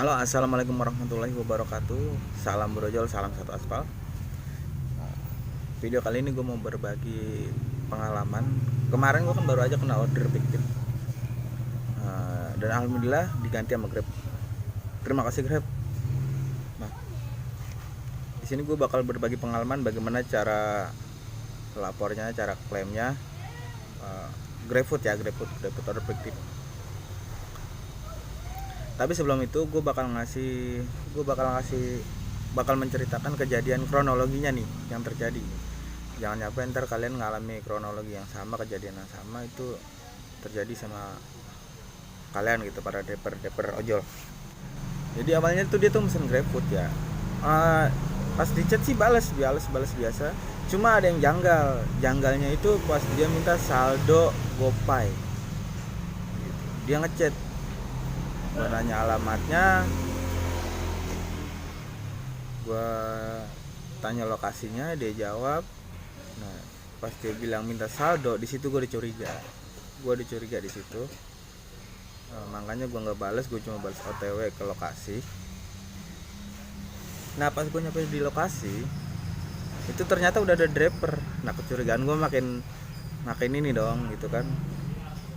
Halo, assalamualaikum warahmatullahi wabarakatuh. Salam brojol, salam satu aspal. Video kali ini gue mau berbagi pengalaman. Kemarin gue kan baru aja kena order fiktif, dan alhamdulillah diganti sama Grab. Terima kasih Grab. Nah, di sini gue bakal berbagi pengalaman bagaimana cara lapornya, cara klaimnya. GrabFood order fiktif. Tapi sebelum itu gue bakal menceritakan kejadian kronologinya nih yang terjadi. Jangan sampai ntar kalian ngalami kronologi yang sama, kejadian yang sama itu terjadi sama kalian gitu, para driver ojol. Jadi awalnya tuh dia tuh mesen GrabFood ya. Pas di chat sih balas biasa. Cuma ada yang janggalnya itu pas dia minta saldo GoPay. Gitu. Dia ngechat, gue nanya alamatnya, gue tanya lokasinya, dia jawab. Nah, pas dia bilang minta saldo, di situ gue dicuriga di situ. Makanya gue nggak balas, gue cuma balas OTW ke lokasi. Nah, pas gue nyampe di lokasi, itu ternyata udah ada driver. Nah, kecurigaan gue makin ini dong gitu kan.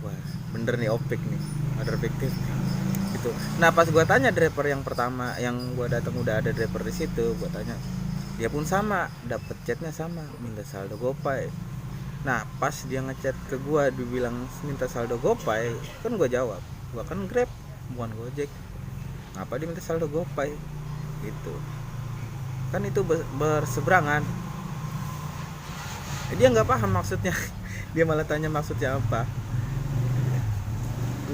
Wah, bener nih opik nih, order fiktif gitu. Nah, pas gue tanya driver yang pertama yang gue datang udah ada driver di situ, gue tanya, dia pun sama, dapet chatnya sama, minta saldo GoPay. Nah, pas dia ngechat ke gue dibilang minta saldo GoPay, kan gue jawab, gue kan Grab bukan Gojek, ngapa dia minta saldo GoPay gitu kan, itu berseberangan. Dia nggak paham maksudnya. Dia malah tanya maksudnya apa,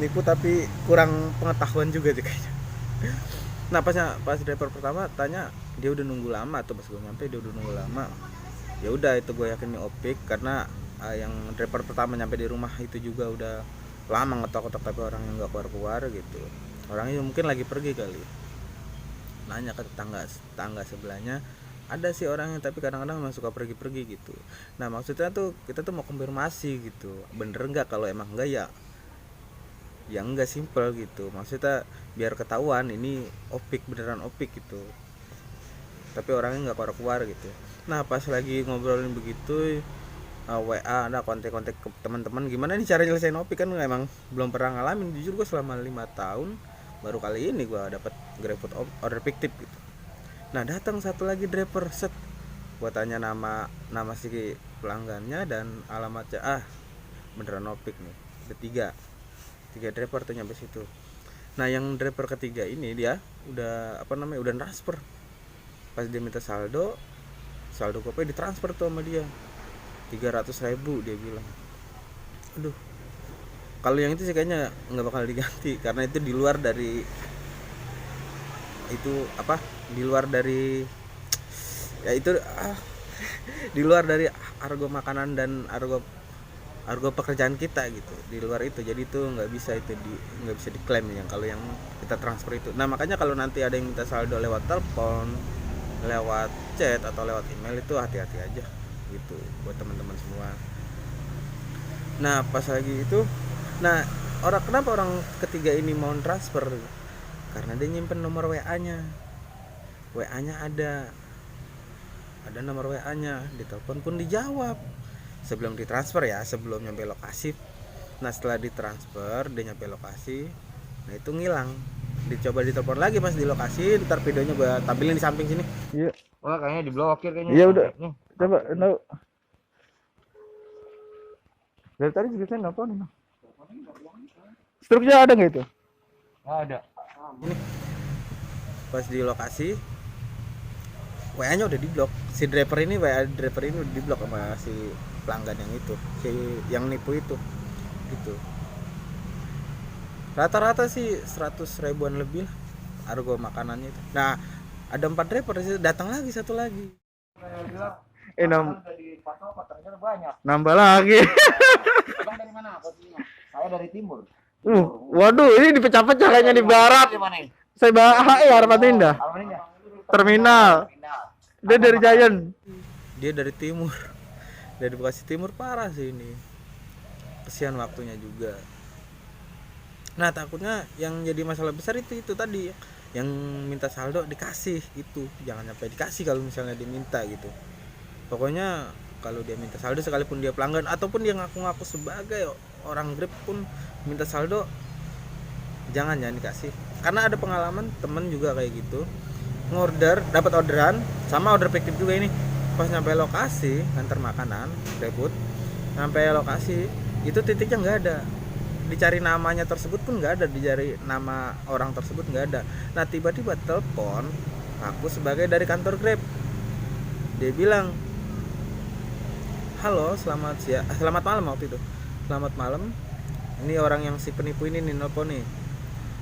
nipu tapi kurang pengetahuan juga sih kayaknya. Nah, pas driver pertama tanya dia udah nunggu lama tuh, pas gue nyampe dia udah nunggu lama. Ya udah, itu gue yakin nih opik karena yang driver pertama nyampe di rumah itu juga udah lama ngetok-ngetok tapi orang yang nggak keluar gitu. Orangnya mungkin lagi pergi kali. Nanya ke tetangga sebelahnya, ada sih orangnya tapi kadang-kadang memang suka pergi-pergi gitu. Nah, maksudnya tuh kita tuh mau konfirmasi gitu, bener nggak? Kalau emang enggak ya enggak, simple gitu. Maksudnya biar ketahuan ini opik, beneran opik gitu, tapi orangnya nggak keluar gitu. Nah, pas lagi ngobrolin begitu, WA ada kontak-kontak ke teman-teman, gimana nih cara nyelesain opik, kan emang belum pernah ngalamin. Jujur gue selama 5 tahun baru kali ini gue dapat GrabFood order fiktif gitu. Nah, datang satu lagi driver, set, gue tanya nama si pelanggannya dan alamatnya, beneran opik nih. Ada tiga driver tuh nyampe situ. Nah, yang driver ketiga ini dia udah udah transfer. Pas dia minta saldo GoPay ditransfer tuh sama dia 300.000, dia bilang. Aduh, kalau yang itu sih kayaknya nggak bakal diganti karena itu di luar dari ya itu di luar dari argo makanan dan argo pekerjaan kita gitu, di luar itu. Jadi itu nggak bisa diklaim yang kalau yang kita transfer itu. Nah, makanya kalau nanti ada yang minta saldo lewat telepon, lewat chat atau lewat email, itu hati-hati aja gitu buat teman-teman semua. Nah, pas lagi itu, kenapa orang ketiga ini mau transfer? Karena dia nyimpen nomor WA-nya ada nomor WA-nya, ditelepon pun dijawab sebelum ditransfer ya, sebelum nyampe lokasi. Nah, setelah ditransfer dia nyampe lokasi, nah itu ngilang. Dicoba ditelepon lagi pas di lokasi, ntar videonya gue tampilin di samping sini. Iya. Wah, kayaknya diblokir kayaknya. Iya udah. Coba tahu. Dari tadi ceritanya nelfon. Struknya ada nggak itu? Nggak ada. Ini pas di lokasi WA-nya udah diblok. Si driver ini udah diblok sama si pelanggan yang itu, si yang nipu itu gitu. Rata-rata sih 100 ribuan lebih lah argo makanannya itu. Nah, ada 4 driver, datang lagi satu lagi. Nambah lagi. Abang dari mana posisinya? Saya dari timur. Waduh, ini dipecah-pecah kayaknya di barat. Saya HE Harapan Indah. Terminal. Dia dari Giant. Dia dari timur. Dari Bekasi Timur, parah sih ini. Kesian waktunya juga. Nah, takutnya yang jadi masalah besar itu tadi yang minta saldo dikasih gitu, jangan sampai dikasih kalau misalnya diminta gitu. Pokoknya kalau dia minta saldo sekalipun dia pelanggan ataupun dia ngaku-ngaku sebagai orang Grab pun minta saldo jangan dikasih. Karena ada pengalaman temen juga kayak gitu, ngorder dapat orderan sama order fiktif juga ini, pas nyampe lokasi antar makanan GrabFood, sampai lokasi itu titiknya nggak ada, dicari namanya tersebut pun nggak ada, dicari nama orang tersebut nggak ada. Nah tiba-tiba telepon aku sebagai dari kantor Grab, dia bilang, halo selamat malam waktu itu, selamat malam, ini orang yang si penipu ini nih nelpon nih,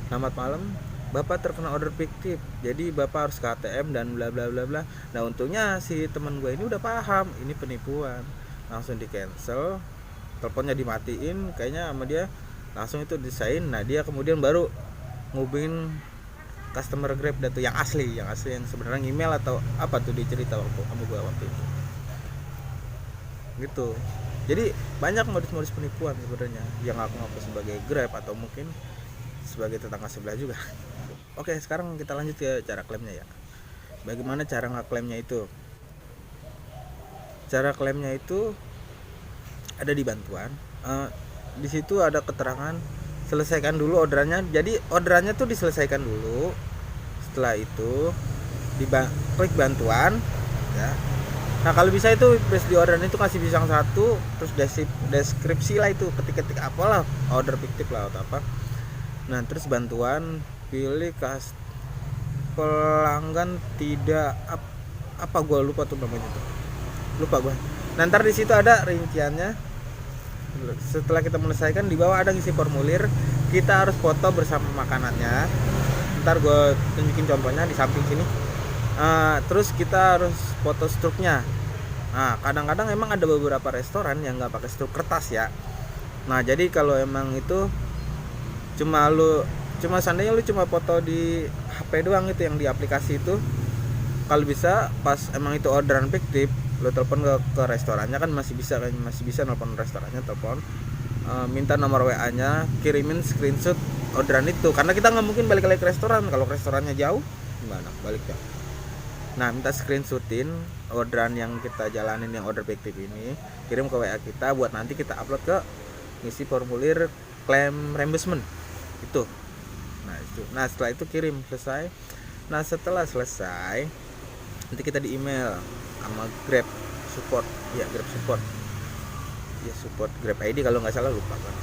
selamat malam, bapak terkena order fiktif, jadi bapak harus ke ATM dan bla bla bla bla. Nah untungnya si teman gue ini udah paham ini penipuan, langsung di cancel, teleponnya dimatiin kayaknya sama dia, langsung itu desain. Nah dia kemudian baru ngubungin customer Grab dan tuh yang asli yang sebenarnya email atau apa tuh, dia cerita waktu sama gue waktu itu gitu. Jadi banyak modus-modus penipuan sebenarnya yang ngaku sebagai Grab atau mungkin sebagai tetangga sebelah juga. Oke, sekarang kita lanjut ke cara klaimnya ya. Bagaimana cara ngeklaimnya itu? Cara klaimnya itu ada di bantuan. Di situ ada keterangan selesaikan dulu orderannya. Jadi orderannya tuh diselesaikan dulu. Setelah itu klik bantuan ya. Nah kalau bisa itu base di orderan itu kasih pisang 1, terus deskripsi lah itu, ketik-ketik apalah, order fiktif lah atau apa. Nah terus bantuan, pilih pelanggan tidak apa gue lupa tuh namanya tuh, lupa gue. Nah ntar di situ ada rinciannya. Setelah kita menyelesaikan, di bawah ada ngisi formulir, kita harus foto bersama makanannya. Ntar gue tunjukin contohnya di samping sini. Terus kita harus foto struknya. Nah kadang-kadang emang ada beberapa restoran yang nggak pakai struk kertas ya. Nah jadi kalau emang itu cuma seandainya lu cuma foto di HP doang itu yang di aplikasi itu, kalau bisa pas emang itu orderan fiktif, lu telepon ke restorannya kan masih bisa nelpon restorannya, telepon minta nomor WA-nya, kirimin screenshot orderan itu, karena kita nggak mungkin balik lagi ke restoran. Kalau restorannya jauh gimana baliknya? Nah minta screenshotin orderan yang kita jalanin, yang order fiktif ini, kirim ke WA kita buat nanti kita upload ke ngisi formulir claim reimbursement itu. Nah setelah itu kirim selesai. Nah setelah selesai nanti kita di email sama Grab support ya, Grab support ya, support Grab ID kalau nggak salah, lupa kan.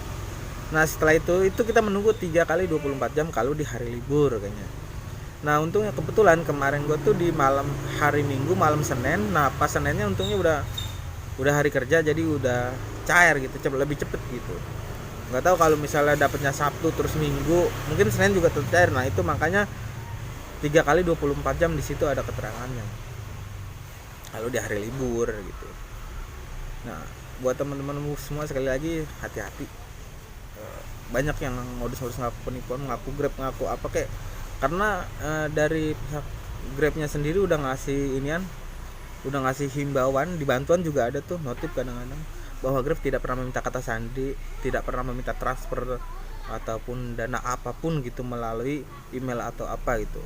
Nah setelah itu kita menunggu 3 kali 24 jam kalau di hari libur kayaknya. Nah untungnya kebetulan kemarin gue tuh di malam hari Minggu, malam Senin. Nah pas Seninnya untungnya udah hari kerja, jadi udah cair gitu, lebih cepet gitu. Nggak tahu kalau misalnya dapatnya Sabtu terus Minggu, mungkin Senin juga tercair. Nah itu makanya 3 kali 24 jam di situ ada keterangannya kalau di hari libur gitu. Nah buat teman-teman semua sekali lagi hati-hati, banyak yang modus-modus ngaku penipuan, ngaku Grab, ngaku apa kayak, karena dari pihak Grabnya sendiri udah ngasih himbauan, di bantuan juga ada tuh notif kadang-kadang bahwa Grab tidak pernah meminta kata sandi, tidak pernah meminta transfer ataupun dana apapun gitu melalui email atau apa gitu.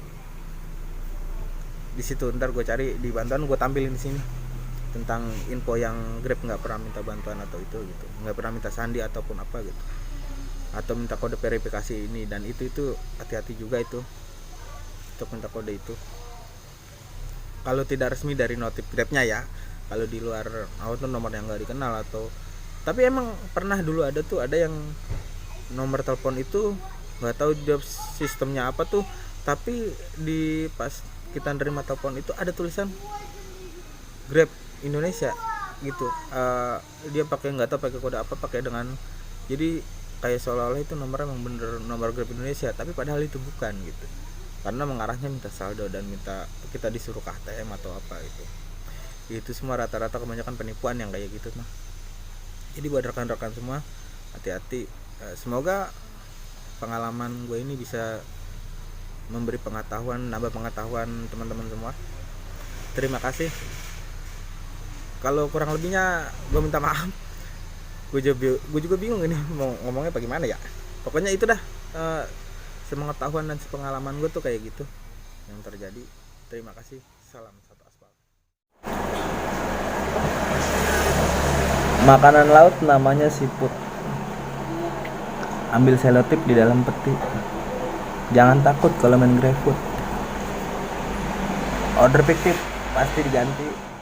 Di situ ntar gue cari di bantuan, gue tampilin di sini tentang info yang Grab nggak pernah minta bantuan atau itu gitu, nggak pernah minta sandi ataupun apa gitu, atau minta kode verifikasi ini dan itu hati-hati juga itu untuk minta kode itu. Kalau tidak resmi dari notif Grabnya ya. Kalau di luar auto nomor yang nggak dikenal atau, tapi emang pernah dulu ada yang nomor telepon itu nggak tahu job sistemnya apa tuh, tapi di pas kita nerima telepon itu ada tulisan Grab Indonesia gitu. Dia pakai nggak tahu pakai kode apa, pakai dengan, jadi kayak seolah-olah itu nomornya memang bener nomor Grab Indonesia, tapi padahal itu bukan gitu, karena mengarahnya minta saldo dan minta kita disuruh ke ATM atau apa itu semua rata-rata kebanyakan penipuan yang kayak gitu mah. Jadi buat rekan-rekan semua hati-hati. Semoga pengalaman gue ini bisa memberi pengetahuan, nambah pengetahuan teman-teman semua. Terima kasih. Kalau kurang lebihnya gue minta maaf. Gue juga bingung ini mau ngomongnya bagaimana ya. Pokoknya itu dah. sepengetahuan dan sepengalaman gue tuh kayak gitu yang terjadi. Terima kasih, salam satu aspal. Makanan laut namanya siput. Ambil selotip di dalam peti. Jangan takut kalau main GrabFood. Order fiktif pasti diganti.